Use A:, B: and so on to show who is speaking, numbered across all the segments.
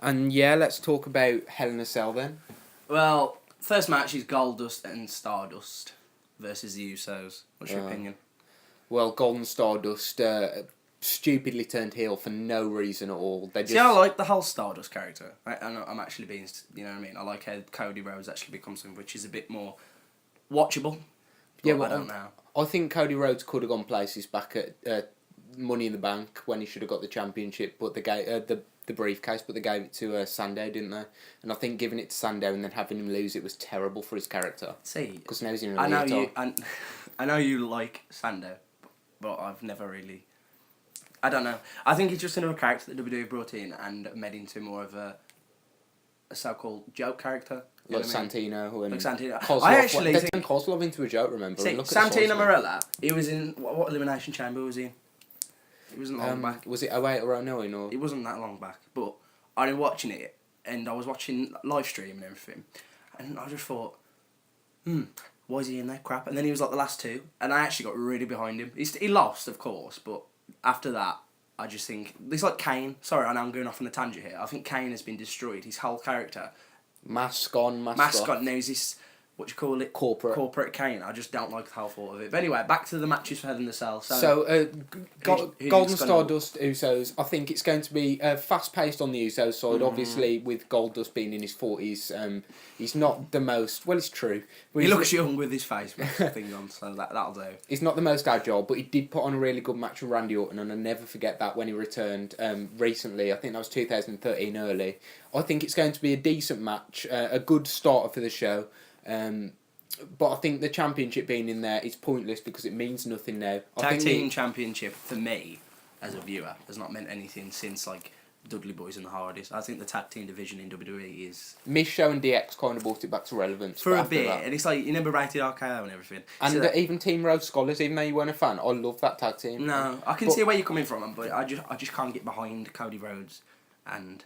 A: And yeah, let's talk about Hell in a Cell then.
B: Well, first match is Goldust and Stardust versus the Usos. What's your opinion?
A: Well, Golden Stardust stupidly turned heel for no reason at all. They just...
B: See, I like the whole Stardust character. I'm actually being, you know what I mean? I like how Cody Rhodes actually becomes something which is a bit more watchable.
A: Yeah, well,
B: I don't know.
A: I think Cody Rhodes could have gone places back at Money in the Bank when he should have got the championship, but the briefcase, but they gave it to Sandow, didn't they? And I think giving it to Sandow and then having him lose it was terrible for his character.
B: See,
A: because now he's in a leotard.
B: I know you like Sandow, but I've never really. I don't know. I think he's just another character that WWE brought in and made into more of a so-called joke character.
A: Like Santino and
B: like Santino.
A: Kozlov.
B: I actually
A: they
B: think
A: turned Kozlov into a joke. Remember?
B: See, Santino Marella. He was in what elimination chamber was he in? It wasn't long back.
A: Was it 08 or 09 or?
B: It wasn't that long back, but I was watching it and I was watching live stream and everything, and I just thought, why is he in there? Crap. And then he was like the last two, and I actually got really behind him. He lost, of course, but after that, I just think it's like Kane. Sorry, I know I'm going off on a tangent here. I think Kane has been destroyed. His whole character.
A: Mask on.
B: Now he's this, what do you call it? Corporate Kane. I just don't like the whole thought of it. But anyway, back to the matches for Hell in the Cell.
A: Golden Stardust, Usos. I think it's going to be fast-paced on the Usos side. Obviously, with Goldust being in his 40s, he's not the most... Well, it's true.
B: He looks young with his face thing on, so that'll do.
A: He's not the most agile, but he did put on a really good match with Randy Orton, and I'll never forget that when he returned recently. I think that was 2013 early. I think it's going to be a decent match, a good starter for the show. But I think the championship being in there is pointless because it means nothing now.
B: Tag team championship for me, as a viewer, has not meant anything since like Dudley Boys and the Hardys. I think the tag team division in WWE is
A: Miz Show and DX kind of brought it back to relevance
B: for a bit, and it's like you never rated RKO and everything.
A: And so even Team Rhodes Scholars, even though you weren't a fan, I love that tag team.
B: No, I can see where you're coming from, but I just can't get behind Cody Rhodes and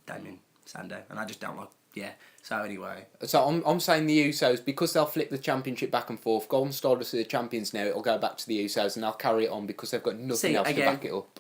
B: Damien Sandow, and I just don't like. Yeah. So anyway.
A: So I'm saying the Usos, because they'll flip the championship back and forth. Golden Stardust are the champions now. It'll go back to the Usos, and they'll carry it on because they've got nothing else to back it up.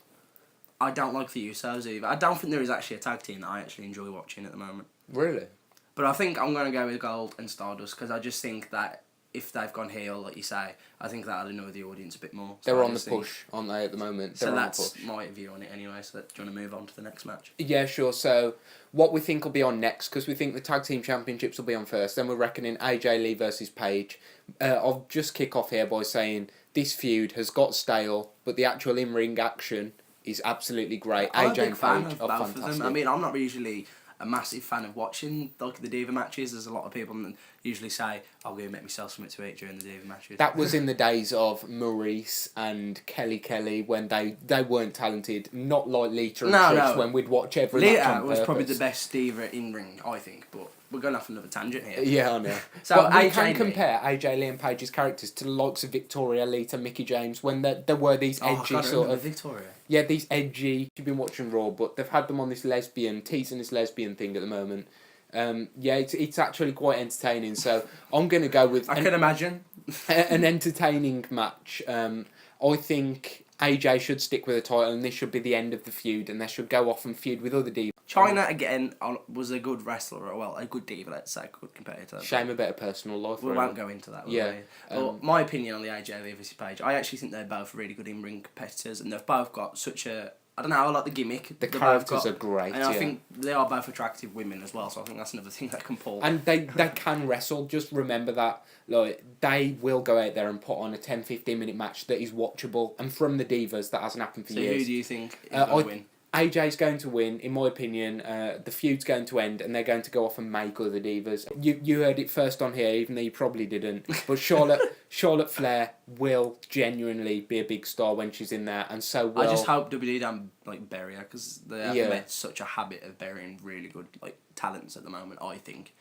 B: I don't like the Usos either. I don't think there is actually a tag team that I actually enjoy watching at the moment.
A: Really?
B: But I think I'm going to go with Gold and Stardust because I just think that if they've gone heel, like you say, I think that'll annoy the audience a bit more. So
A: they're on the push, aren't they, at the moment?
B: So that's my view on it anyway. So do you want to move on to the next match?
A: Yeah, sure. So what we think will be on next, because we think the Tag Team Championships will be on first, then we're reckoning AJ Lee versus Paige. I'll just kick off here by saying this feud has got stale, but the actual in-ring action is absolutely great.
B: I'm
A: AJ
B: a big
A: and
B: fan
A: Paige
B: of
A: are
B: both
A: fantastic.
B: of them. I mean, I'm not usually a massive fan of watching like the Diva matches. There's a lot of people that usually say, "I'll go make myself something to eat during the Diva matches."
A: That was in the days of Maurice and Kelly when they weren't talented, not like Lita and Trish when we'd watch every match on
B: Lita was
A: purpose.
B: probably the best Diva in ring, I think, but we're going off another tangent here.
A: Yeah, I know.
B: So
A: but we can compare AJ Lee and Paige's characters to the likes of Victoria, Lita, Mickey James, when there were these edgy sort of...
B: Victoria.
A: Yeah, these edgy... You've been watching Raw, but they've had them on this teasing this lesbian thing at the moment. Yeah, it's actually quite entertaining, so I'm going to go with...
B: I can imagine.
A: An entertaining match. I think AJ should stick with the title, and this should be the end of the feud, and they should go off and feud with other divas.
B: China, again, was a good wrestler, or well, a good diva, let's say, good compared to that.
A: Shame a better personal life.
B: We won't go into that, will we? Well, my opinion on the AJ Lee versus Paige, I actually think they're both really good in-ring competitors, and they've both got such a... I don't know, I like the gimmick.
A: The characters are great,
B: and I think they are both attractive women as well, so I think that's another thing that can pull.
A: And they can wrestle, just remember that. Like, they will go out there and put on a 10-15 minute match that is watchable, and from the divas, that hasn't happened for years.
B: So who do you think is going to win?
A: AJ's going to win, in my opinion. The feud's going to end, and they're going to go off and make other divas. You heard it first on here, even though you probably didn't. But Charlotte Flair will genuinely be a big star when she's in there, and so will...
B: I just hope WWE don't bury her, because they have made such a habit of burying really good talents at the moment. I think,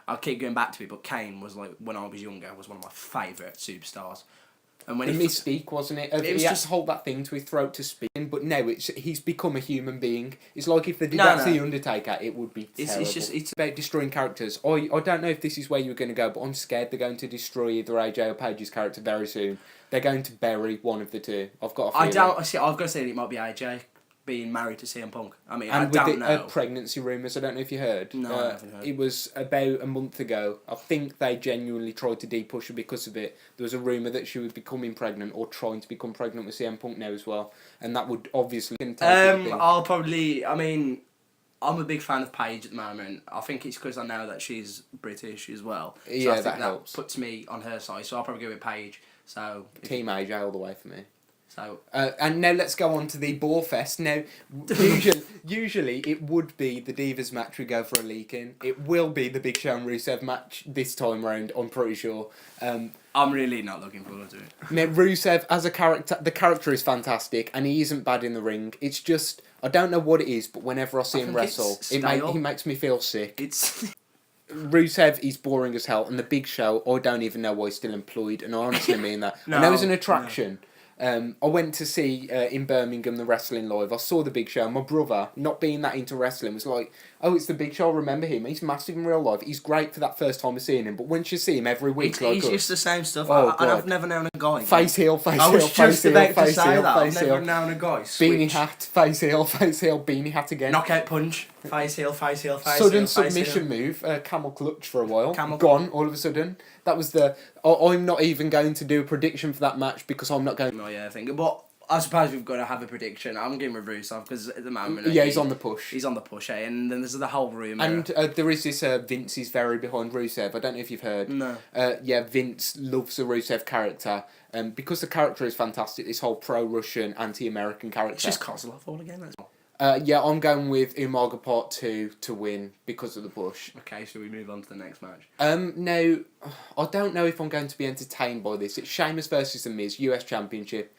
B: I keep going back to it, but Kane was when I was younger, was one of my favourite superstars. And when
A: the mystique, wasn't it? He had to hold that thing to his throat to spin, but now he's become a human being. It's like if they did that to The Undertaker, it would be terrible. It's about destroying characters. I don't know if this is where you're going to go, but I'm scared they're going to destroy either AJ or Paige's character very soon. They're going to bury one of the two. I've got a feeling.
B: I've got to say it might be AJ. being married to CM Punk. I mean,
A: And
B: I
A: with
B: don't
A: the
B: know.
A: pregnancy rumours, I don't know if you heard.
B: No, I haven't heard.
A: It was about a month ago. I think they genuinely tried to de-push her because of it. There was a rumour that she would be becoming pregnant or trying to become pregnant with CM Punk now as well. And that would obviously...
B: I'll probably... I mean, I'm a big fan of Paige at the moment. I think it's because I know that she's British as well. So
A: Yeah,
B: I think
A: that helps.
B: puts me on her side. So I'll probably go with Paige. So
A: Team AJ all the way for me.
B: So
A: and now let's go on to the Ball Fest. Now, usually it would be the Divas match we go for a leak in. It will be the Big Show and Rusev match this time round, I'm pretty sure.
B: I'm really not looking forward to it.
A: Now, Rusev, as a character, the character is fantastic, and he isn't bad in the ring. It's just, I don't know what it is, but whenever I see him wrestle, he makes me feel sick. Rusev is boring as hell, and the Big Show, I don't even know why he's still employed, and I honestly mean that.
B: No,
A: I know he's an attraction. I went to see in Birmingham the wrestling live. I saw the Big Show. My brother, not being that into wrestling, was like, "Oh, it's the Big Show. I remember him. He's massive in real life. He's great for that first time of seeing him. But once you see him every week,
B: he's just the same stuff.
A: Oh,
B: and I've never known a guy.
A: Face heel, face heel,
B: I was
A: face
B: just
A: heel,
B: about to
A: face
B: say
A: heel,
B: that. I've
A: face
B: never
A: heel.
B: known a guy.
A: Beanie hat, face heel, beanie hat again.
B: Knockout punch, face heel, face heel, face
A: Sudden
B: heel, face
A: submission
B: heel.
A: move, camel clutch for a while.
B: Camel
A: Gone all of a sudden. That was the. I'm not even going to do a prediction for that match because I'm not going.
B: No, yeah, I think. But I suppose we've got to have a prediction. I'm going with Rusev because at the moment.
A: Yeah, he's on the push.
B: He's on the push, and then there's the whole rumour.
A: And there is this Vince is very behind Rusev. I don't know if you've heard.
B: No.
A: Yeah, Vince loves the Rusev character. Because the character is fantastic, this whole pro-Russian, anti-American character.
B: It's just Kozlov all again, that's all.
A: Yeah, I'm going with Umaga Part 2 to win because of the push.
B: Okay, so we move on to the next match.
A: Now, I don't know if I'm going to be entertained by this. It's Sheamus versus The Miz, US Championship.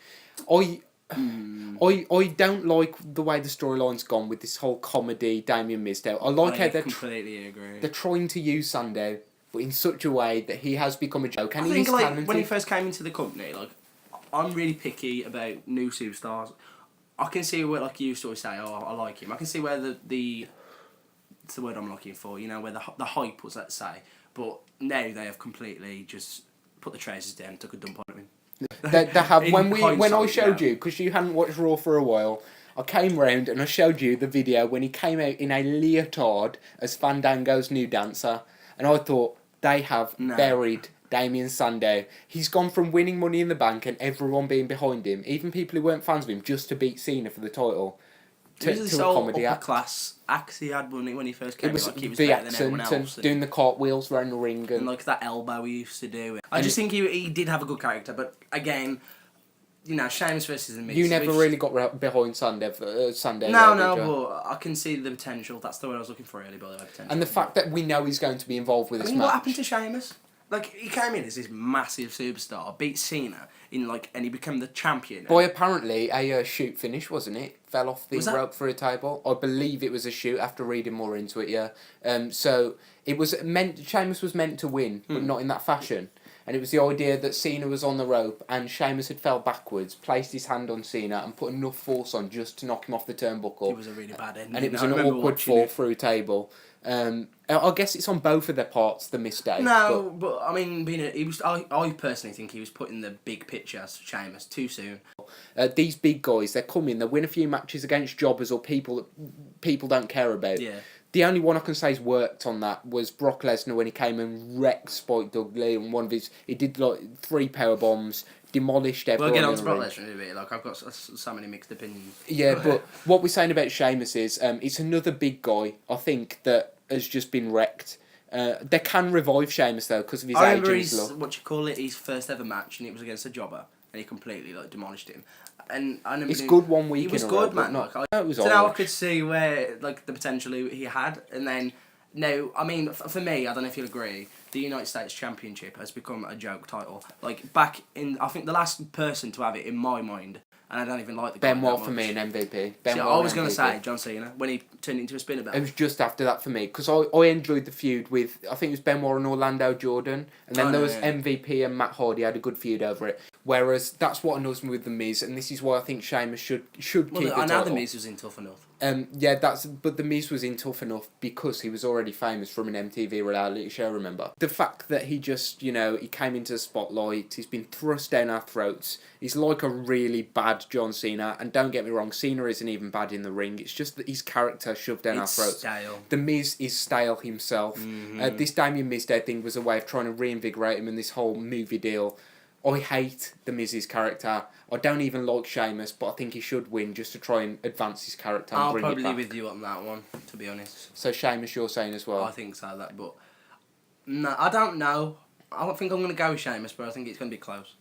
A: I don't like the way the storyline's gone with this whole comedy Damien Mizdow. I like how
B: completely agree.
A: They're trying to use Sandow, but in such a way that he has become a joke. And
B: I think
A: talented.
B: When he first came into the company, I'm really picky about new superstars. I can see where, like you used to always say, oh, I like him. I can see where it's the word I'm looking for, where the hype was, let's say. But now they have completely just put the traces down and took a dump on him.
A: They have. When I showed you, because you hadn't watched Raw for a while, I came round and I showed you the video when he came out in a leotard as Fandango's new dancer, and I thought they have buried Damien Sandow. He's gone from winning Money in the Bank and everyone being behind him, even people who weren't fans of him, just to beat Cena for the title.
B: To a comedy upper class act he had when he first came.
A: It was
B: he was
A: the
B: better than
A: accent
B: everyone else.
A: and doing the cartwheels around the ring
B: And like that elbow he used to do. I just think he did have a good character, but again, Sheamus versus The Miz.
A: You never really got behind Sandow.
B: No, but I can see the potential. That's the word I was looking for earlier, by the way, potential.
A: And the fact that we know he's going to be involved with this match.
B: What happened to Sheamus? He came in as this massive superstar, beat Cena, and he became the champion.
A: Boy, apparently a shoot finish, wasn't it? Fell off the rope through a table. I believe it was a shoot after reading more into it, yeah. So it was Sheamus was meant to win, but not in that fashion. And it was the idea that Cena was on the rope and Sheamus had fell backwards, placed his hand on Cena and put enough force on just to knock him off the turnbuckle.
B: It was a really bad ending.
A: And it was an awkward fall through a table. I guess it's on both of their parts, the mistake.
B: No, but I mean, I personally think he was put in the big picture as Sheamus too soon.
A: These big guys, they come in, they win a few matches against jobbers or people that people don't care about.
B: Yeah.
A: The only one I can say's worked on that was Brock Lesnar when he came and wrecked Spike Dudley and he did 3 power bombs, demolished everyone.
B: We'll get on to Brock Lesnar in a bit. I've got so many mixed opinions.
A: Yeah, but what we're saying about Sheamus is it's another big guy, I think, that has just been wrecked. They can revive Sheamus though because of his age.
B: I remember his first ever match, and it was against a jobber, and he completely demolished him. And I remember
A: it's good 1 week.
B: He was good, man.
A: It was
B: so now I could see where the potential he had, and then I mean for me, I don't know if you'll agree, the United States Championship has become a joke title. Back in, I think the last person to have it in my mind, and I don't even like the guy
A: Benoit
B: that
A: for
B: much.
A: me an MVP.
B: I was going to say John Cena when he turned into a spinner belt.
A: It was just after that for me because I enjoyed the feud with I think it was Benoit and Orlando Jordan, and then there was MVP and Matt Hardy had a good feud over it. Whereas that's what annoys me with the Miz, and this is why I think Sheamus should keep the title.
B: I know the Miz was in Tough Enough.
A: Yeah, but the Miz was in Tough Enough because he was already famous from an MTV reality show, remember? The fact that he just, he came into the spotlight, he's been thrust down our throats, he's like a really bad John Cena, and don't get me wrong, Cena isn't even bad in the ring, it's just that his character shoved down our throats.
B: Stale.
A: The Miz is stale himself. This Damien Mizdow thing was a way of trying to reinvigorate him in this whole movie deal. I hate the Miz's character. I don't even like Sheamus, but I think he should win just to try and advance his character and
B: I'll
A: bring it
B: probably
A: back.
B: with you on that one, to be honest.
A: So Sheamus, you're saying as well?
B: I think so, but no, I don't know. I don't think I'm going to go with Sheamus, but I think it's going to be close.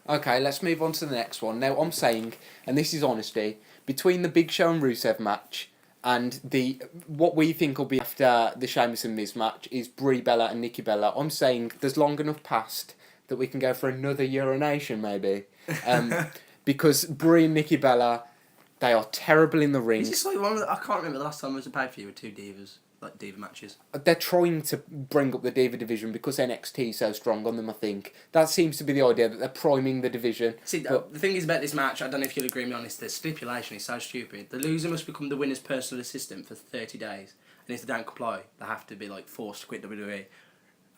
A: Okay, let's move on to the next one. Now, I'm saying, and this is honesty, between the Big Show and Rusev match and what we think will be after the Sheamus and Miz match is Brie Bella and Nikki Bella. I'm saying there's long enough past that we can go for another urination, maybe. Because Brie and Nikki Bella, they are terrible in the ring.
B: Is this like one of I can't remember the last time there was a pay-per-view with two divas, like diva matches.
A: They're trying to bring up the diva division because NXT is so strong on them, I think. That seems to be the idea, that they're priming the division.
B: See, the thing is about this match, I don't know if you'll agree with me on this, the stipulation is so stupid. The loser must become the winner's personal assistant for 30 days. And if they don't comply, they have to be like forced to quit WWE.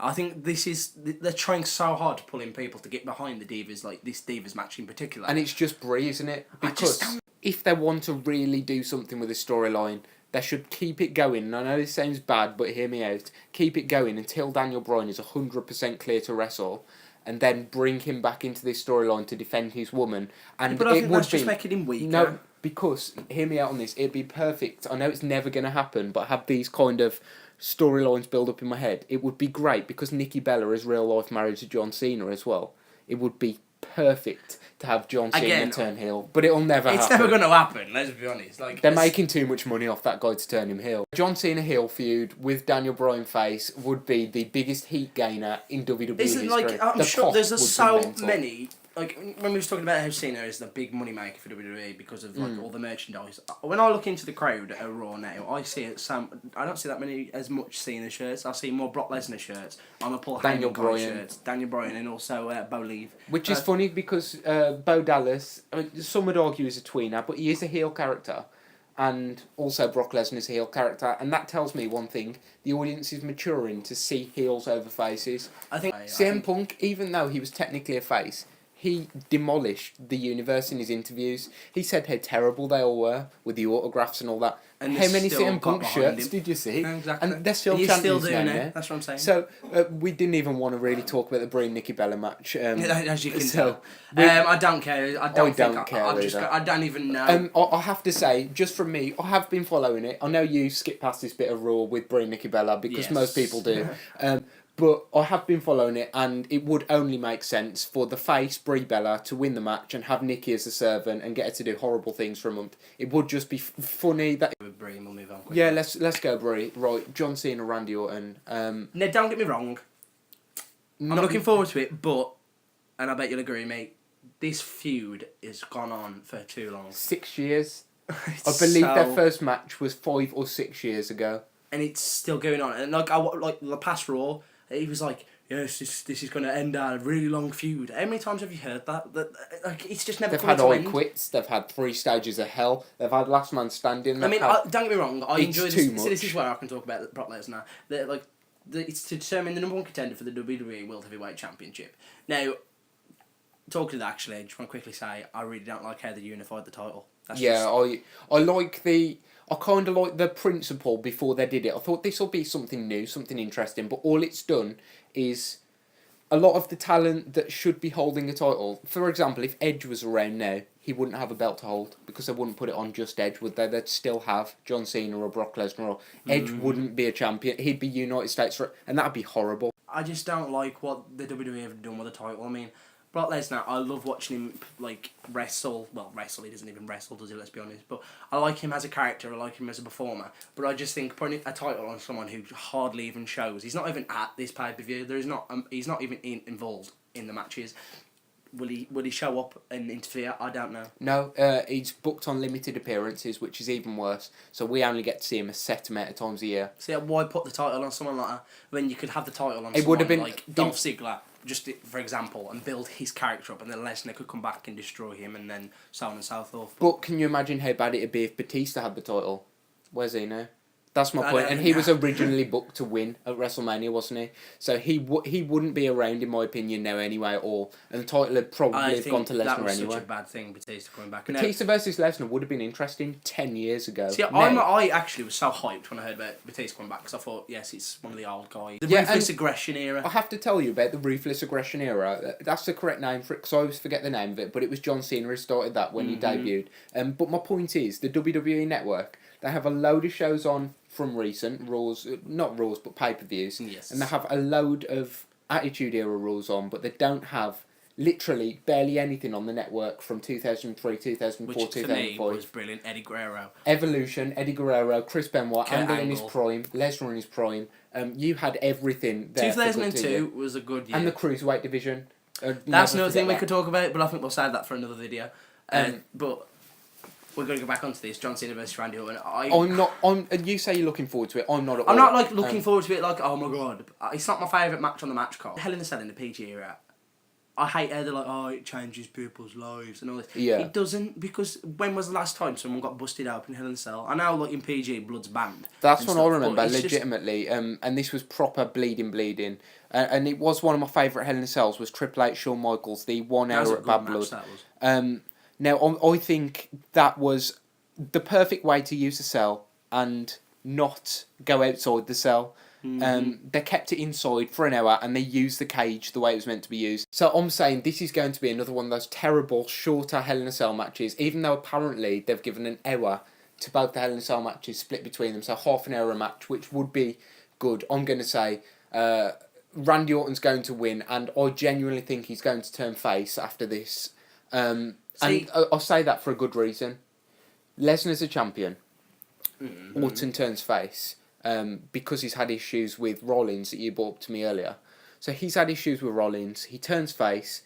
B: I think they're trying so hard to pull in people to get behind the divas, like this divas match in particular.
A: And it's just Brie, isn't it? Because if they want to really do something with this storyline, they should keep it going. And I know this sounds bad, but hear me out. Keep it going until Daniel Bryan is 100% clear to wrestle, and then bring him back into this storyline to defend his woman. And
B: but I think that's just making him weaker.
A: No, because, hear me out on this, it'd be perfect. I know it's never going to happen, but have these kind of storylines build up in my head. It would be great because Nikki Bella is real life married to John Cena as well. It would be perfect to have John Cena turn heel, but it'll never happen.
B: It's never going to happen, let's be honest.
A: They're making too much money off that guy to turn him heel. John Cena heel feud with Daniel Bryan face would be the biggest heat gainer in WWE history.
B: I'm sure there's so many. Like when we was talking about how Cena is the big money maker for WWE because of all the merchandise. When I look into the crowd at Raw now, I don't see that many as much Cena shirts. I see more Brock Lesnar shirts. I'm a Paul Heyman shirts. Daniel Bryan and also Bo Leave.
A: Which is funny because Bo Dallas, some would argue is a tweener, but he is a heel character. And also Brock Lesnar is a heel character, and that tells me one thing: the audience is maturing to see heels over faces.
B: I think
A: CM Punk, even though he was technically a face, he demolished the universe in his interviews. He said how terrible they all were with the autographs and all that. And how many CM Punk shirts did you see?
B: Exactly.
A: And they're still champions now. Yeah?
B: That's what I'm saying.
A: So we didn't even want to really talk about the Brie and Nikki Bella match.
B: As you can tell. I don't care. I don't care. I don't even know.
A: I have to say, just from me, I have been following it. I know you skip past this bit of Raw with Brie and Nikki Bella because most people do. But I have been following it, and it would only make sense for the face, Brie Bella, to win the match and have Nikki as a servant and get her to do horrible things for a month. It would just be funny that...
B: With Brie, we'll move on quickly.
A: Yeah, let's go, Brie. Right, John Cena, Randy Orton.
B: No, don't get me wrong. I'm looking forward to it, but, and I bet you'll agree, mate, this feud has gone on for too long.
A: 6 years. I believe their first match was 5 or 6 years ago. And
B: it's still going on. And like the past Raw... He was like, yes, this is going to end a really long feud. How many times have you heard that? It's just never come to an end.
A: They've had quits. They've had 3 stages of hell. They've had Last Man Standing.
B: I mean, don't get me wrong. I enjoy this.
A: Too much.
B: So this is where I can talk about Brock Lesnar. It's to determine the number 1 contender for the WWE World Heavyweight Championship. Now, talking to that, actually, I just want to quickly say I really don't like how they unified the title.
A: I kind of like the principle before they did it. I thought this will be something new, something interesting, but all it's done is a lot of the talent that should be holding a title. For example, if Edge was around now, he wouldn't have a belt to hold because they wouldn't put it on just Edge, would they? They'd still have John Cena or Brock Lesnar, or Edge wouldn't be a champion. He'd be United States, and that'd be horrible.
B: I just don't like what the WWE have done with the title. I mean, Brock Lesnar, I love watching him wrestle. Well, wrestle, he doesn't even wrestle, does he? Let's be honest. But I like him as a character. I like him as a performer. But I just think putting a title on someone who hardly even shows. He's not even at this pay-per-view. He's not even involved in the matches. Will he show up and interfere? I don't know.
A: No, he's booked on limited appearances, which is even worse. So we only get to see him a set amount of times a year.
B: See, why put the title on someone like that when you could have the title on someone like Dolph Ziggler just for example, and build his character up, and then Lesnar could come back and destroy him, and then so on and so forth.
A: But can you imagine how bad it'd be if Batista had the title? Where's he now? That's my
B: I
A: point.
B: don't
A: And he
B: know.
A: was originally booked to win at WrestleMania, wasn't he? So he wouldn't be around, in my opinion, now anyway at all. And the title had probably have gone to
B: that
A: Lesnar
B: was
A: anyway.
B: such a bad thing, Batista coming back.
A: Batista versus Lesnar would have been interesting 10 years ago.
B: See,
A: Now-
B: I actually was so hyped when I heard about Batista coming back, because I thought, yes, it's one of the old guys. The ruthless aggression era.
A: I have to tell you about the Ruthless Aggression era. That's the correct name for it, because I always forget the name of it, but it was John Cena who started that when he debuted. But my point is, the WWE Network, they have a load of shows on from recent, not Raws, but pay-per-views.
B: Yes.
A: And they have a load of Attitude Era Raws on, but they don't have literally barely anything on the network from 2003, 2004,
B: Which for me
A: 2005.
B: was brilliant. Eddie Guerrero.
A: Evolution, Eddie Guerrero, Chris Benoit,
B: Kurt
A: Angle in his
B: Angle.
A: prime, Lesnar in his prime. You had everything there. for good
B: 2002 was a good year.
A: and the cruiserweight division.
B: That's
A: never
B: another thing we
A: forget
B: could talk about, but I think we'll save that for another video. But we're going to go back onto this, John Cena versus Randy Orton.
A: I'm not. You say you're looking forward to it. I'm not. At
B: I'm
A: all.
B: not like looking forward to it like, oh my god. It's not my favourite match on the match card. Hell in the Cell in the PG era. I hate how they're like, oh, it changes people's lives and all this.
A: Yeah.
B: It doesn't, because when was the last time someone got busted open in Hell in the Cell? I know, like in PG, blood's banned.
A: That's
B: and
A: what
B: stuff,
A: I
B: but
A: remember
B: it's just-
A: legitimately. And this was proper bleeding. And it was one of my favourite Hell in the Cells was Triple H, Shawn Michaels, the 1
B: That was
A: hour
B: a
A: at
B: good
A: Bad
B: match,
A: Blood.
B: that was.
A: Now I think that was the perfect way to use the cell and not go outside the cell. They kept it inside for an hour and they used the cage the way it was meant to be used. So I'm saying this is going to be another one of those terrible, shorter Hell in a Cell matches, even though apparently they've given an hour to both the Hell in a Cell matches split between them, so half an hour a match, which would be good. I'm going to say Randy Orton's going to win, and I genuinely think he's going to turn face after this. And I'll say that for a good reason. Lesnar's a champion. Orton turns face because he's had issues with Rollins that you brought up to me earlier. So he's had issues with Rollins. He turns face.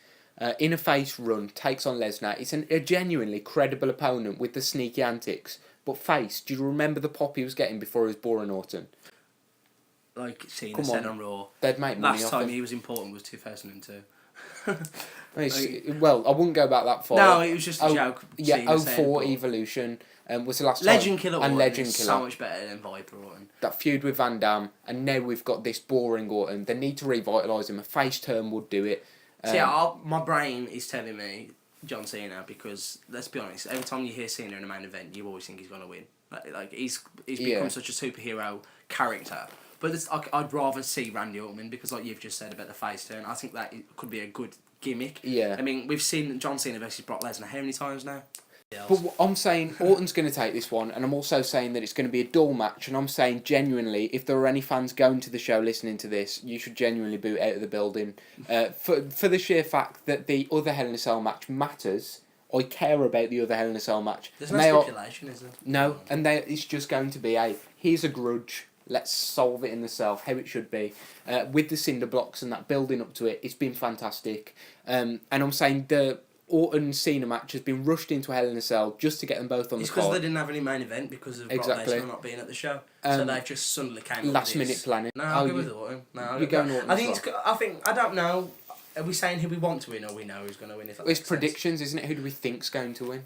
A: In a face run, takes on Lesnar. It's a genuinely credible opponent with the sneaky antics. But face, do you remember the pop he was getting before he was boring Orton?
B: Like Cena
A: Come
B: said
A: on.
B: on Raw.
A: They'd make money
B: Last
A: off
B: time
A: him.
B: he was important was 2002.
A: Well, I wouldn't go back that far.
B: No, it was just a joke.
A: Yeah,
B: Cena saying,
A: 04
B: but
A: Evolution was the last
B: Legend
A: time.
B: Killer
A: and
B: Orton
A: Legend
B: is
A: Killer.
B: so much better than Viper Orton.
A: That feud with Van Damme, and now we've got this boring Orton. They need to revitalise him. A face turn would do it.
B: My brain is telling me John Cena, because let's be honest, every time you hear Cena in a main event, you always think he's going to win. Like he's become such a superhero character. But I'd rather see Randy Orton, because like you've just said about the face turn, I think that it could be a good gimmick.
A: Yeah.
B: I mean, we've seen John Cena versus Brock Lesnar how many times now?
A: But I'm saying Orton's going to take this one, and I'm also saying that it's going to be a dull match, and I'm saying genuinely, if there are any fans going to the show listening to this, you should genuinely boot out of the building. For the sheer fact that the other Hell in a Cell match matters. I care about the other Hell in a Cell match.
B: There's no stipulation, is there?
A: No, and it's just going to be here's a grudge, let's solve it in the cell, how it should be. With the cinder blocks and that building up to it, it's been fantastic. And I'm saying the Orton-Cena match has been rushed into Hell in a Cell just to get them both on
B: It's
A: the
B: because
A: card.
B: they didn't have any main event because of
A: Exactly.
B: Brock Lesnar not being at the show. So they've just suddenly came up
A: Last
B: with
A: minute
B: this.
A: planning.
B: No, I'll go with Orton. No,
A: you're going Orton
B: I
A: as
B: think I don't know. Are we saying who we want to win or we know who's going to win? If that
A: It's
B: makes sense?
A: predictions, isn't it? Who do we think's going to win?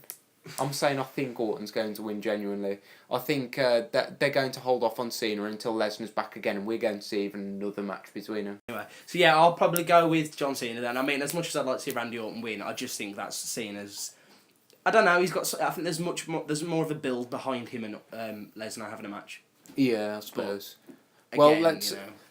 A: I'm saying I think Orton's going to win genuinely. I think that they're going to hold off on Cena until Lesnar's back again, and we're going to see even another match between them.
B: Anyway, so yeah, I'll probably go with John Cena then. I mean, as much as I'd like to see Randy Orton win, I just think that's Cena's. I don't know. I think there's much more. There's more of a build behind him and Lesnar having a match.
A: Yeah, I suppose.
B: Again,
A: Well,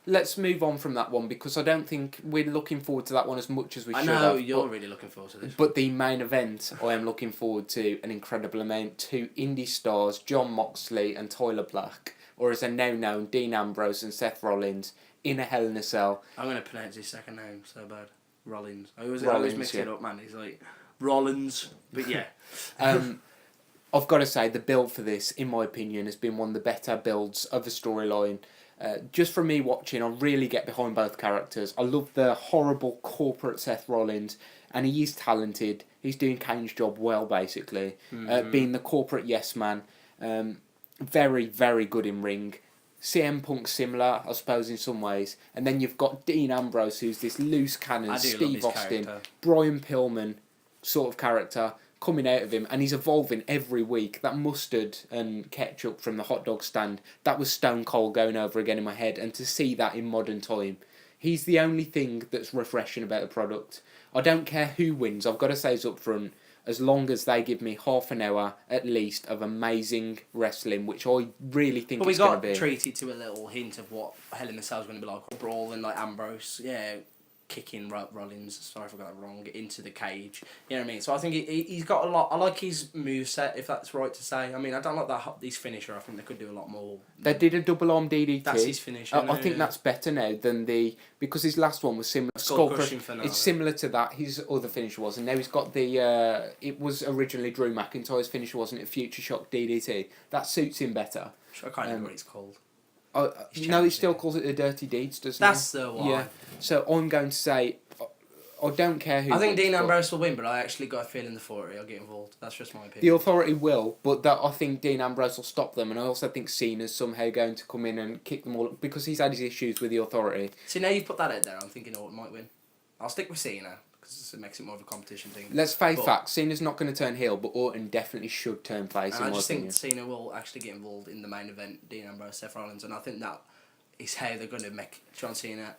A: let's move on from that one, because I don't think we're looking forward to that one as much as we
B: I
A: should
B: know
A: have.
B: you're really looking forward to this.
A: But the main event, I am looking forward to an incredible amount. Two indie stars, Jon Moxley and Tyler Black, or as they're now known, Dean Ambrose and Seth Rollins, in a Hell in a Cell.
B: I'm going to pronounce his second name so bad. Rollins. I always
A: Rollins,
B: mix
A: yeah.
B: it up, man. He's like Rollins, but yeah.
A: I've got to say, the build for this, in my opinion, has been one of the better builds of the storyline. Just from me watching, I really get behind both characters. I love the horrible corporate Seth Rollins, and he is talented. He's doing Kane's job well, basically. Being the corporate yes man. Very, very good in ring. CM Punk's similar, I suppose, in some ways. And then you've got Dean Ambrose, who's this loose cannon,
B: I do love
A: Steve
B: his
A: Austin,
B: character.
A: Brian Pillman sort of character coming out of him, and he's evolving every week. That mustard and ketchup from the hot dog stand, that was Stone Cold going over again in my head, and to see that in modern time, he's the only thing that's refreshing about the product. I don't care who wins, I've got to say this up front, as long as they give me half an hour at least of amazing wrestling, which I really think
B: But we
A: it's going to
B: got
A: be.
B: treated to a little hint of what Hell in a Cell is going to be like. Brawl and like Ambrose, kicking Rollins, sorry if I got that wrong, into the cage. You know what I mean? So I think he's got a lot. I like his moveset, if that's right to say. I mean, I don't like his finisher. I think they could do a lot more.
A: They did a double arm DDT.
B: That's his finisher.
A: I think that's better now than because his last one was similar.
B: Skull crushing for now.
A: It's similar to that. His other finisher was, and now he's got the. It was originally Drew McIntyre's finisher, wasn't it? Future Shock DDT. That suits him better.
B: I can't remember what it's called.
A: No, he still calls it the Dirty Deeds, doesn't
B: That's
A: he?
B: the one.
A: Yeah. So I'm going to say, I don't care who.
B: I think
A: wins,
B: Dean
A: but
B: Ambrose will win, but I actually got a feeling the Authority will get involved. That's just my
A: The
B: opinion.
A: Authority will, but that I think Dean Ambrose will stop them, and I also think Cena's somehow going to come in and kick them all because he's had his issues with the Authority.
B: See, now you've put that out there, I'm thinking Orton might win. I'll stick with Cena, because it makes it more of a competition thing.
A: Let's face facts. Cena's not going to turn heel, but Orton definitely should turn face.
B: And
A: In
B: I
A: my
B: just
A: opinion.
B: think Cena will actually get involved in the main event, Dean Ambrose, Seth Rollins, and I think that is how they're going to make John Cena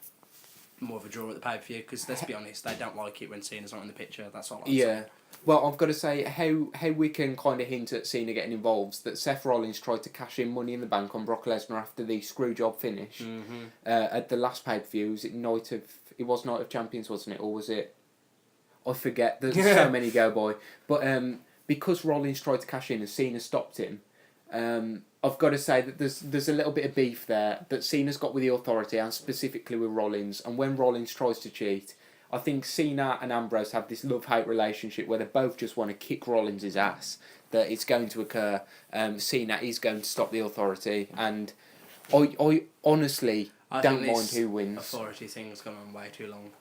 B: more of a draw at the pay-per-view, because let's be honest, they don't like it when Cena's not in the picture, that's all I'm saying.
A: Well, I've got to say how we can kind of hint at Cena getting involved, that Seth Rollins tried to cash in Money in the Bank on Brock Lesnar after the screwjob finish at the last pay-per-view. Was it It was Night of Champions, wasn't it? Or was it... I forget, there's so many go by. But because Rollins tried to cash in and Cena stopped him, I've got to say that there's a little bit of beef there that Cena's got with the Authority and specifically with Rollins. And when Rollins tries to cheat, I think Cena and Ambrose have this love-hate relationship where they both just want to kick Rollins' ass. That it's going to occur. Cena is going to stop the Authority, and I honestly don't mind who wins.
B: Authority thing's gone on way too long,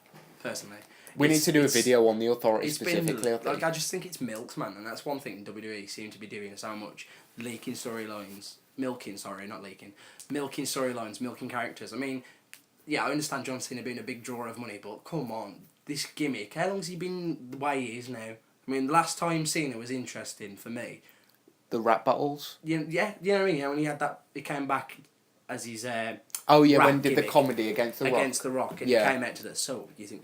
B: personally.
A: We need to do a video on the Authority specifically.
B: I just think it's milked, man, and that's one thing WWE seem to be doing so much. Milking storylines, milking characters. I mean, yeah, I understand John Cena being a big drawer of money, but come on, this gimmick, how long's he been the way he is now? I mean, the last time Cena was interesting for me...
A: The rap battles?
B: Yeah, you know what I mean? When he had that, he came back as his...
A: when he did the comedy against The Rock.
B: Against The Rock, and he came out to the... So, you think,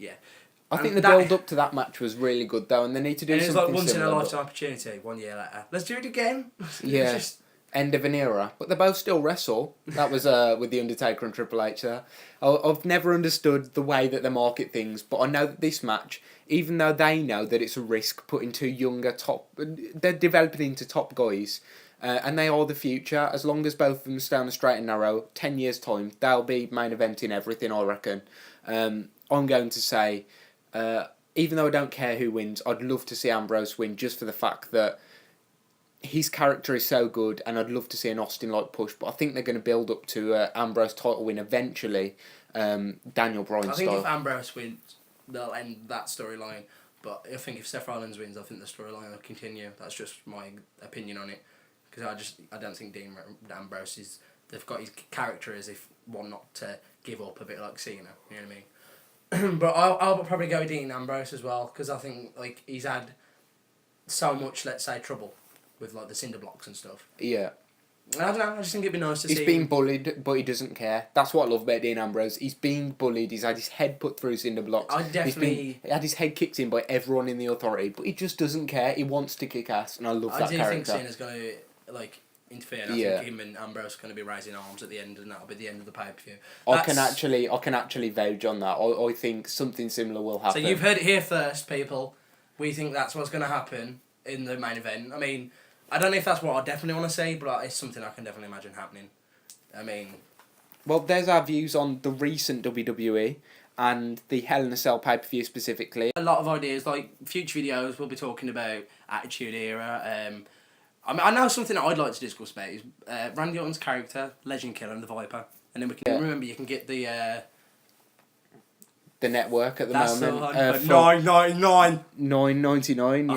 A: I think the build-up to that match was really good, though, and they need to do something similar.
B: And it was like once-in-a-lifetime opportunity, 1 year later. Let's do it again.
A: Yeah, end of an era. But they both still wrestle. That was with The Undertaker and Triple H there. I've never understood the way that they market things, but I know that this match, even though they know that it's a risk putting two younger top... They're developing into top guys, and they are the future. As long as both of them stay on the straight and narrow, 10 years' time, they'll be main eventing everything, I reckon. I'm going to say... even though I don't care who wins, I'd love to see Ambrose win just for the fact that his character is so good, and I'd love to see an Austin-like push, but I think they're going to build up to Ambrose title win eventually, Daniel Bryan style.
B: I think if Ambrose wins, they'll end that storyline, but I think if Seth Rollins wins, I think the storyline will continue. That's just my opinion on it, because I don't think Dean Ambrose is... They've got his character as if one not to give up, a bit like Cena, you know what I mean? But I'll probably go with Dean Ambrose as well, because I think like he's had so much, let's say, trouble with like the cinder blocks and stuff.
A: Yeah.
B: I don't know, I just think it'd be nice to see
A: He's being bullied, but he doesn't care. That's what I love about Dean Ambrose. He's being bullied, he's had his head put through cinder blocks. He had his head kicked in by everyone in the Authority, but he just doesn't care. He wants to kick ass, and I love that character.
B: I do think Cena's going to like interfere. I think him and Ambrose are going to be raising arms at the end, and that'll be the end of the pay-per-view. I can
A: actually vouch on that. I think something similar will happen.
B: So you've heard it here first, people. We think that's what's going to happen in the main event. I mean, I don't know if that's what I definitely want to see, but it's something I can definitely imagine happening. I mean...
A: Well, there's our views on the recent WWE and the Hell in a Cell pay-per-view specifically.
B: A lot of ideas, like future videos, we'll be talking about Attitude Era. I know something that I'd like to discuss about is Randy Orton's character, Legend Killer and the Viper. And then we can remember you can get the
A: network at the moment.
B: That's $9.99.
A: $9.99.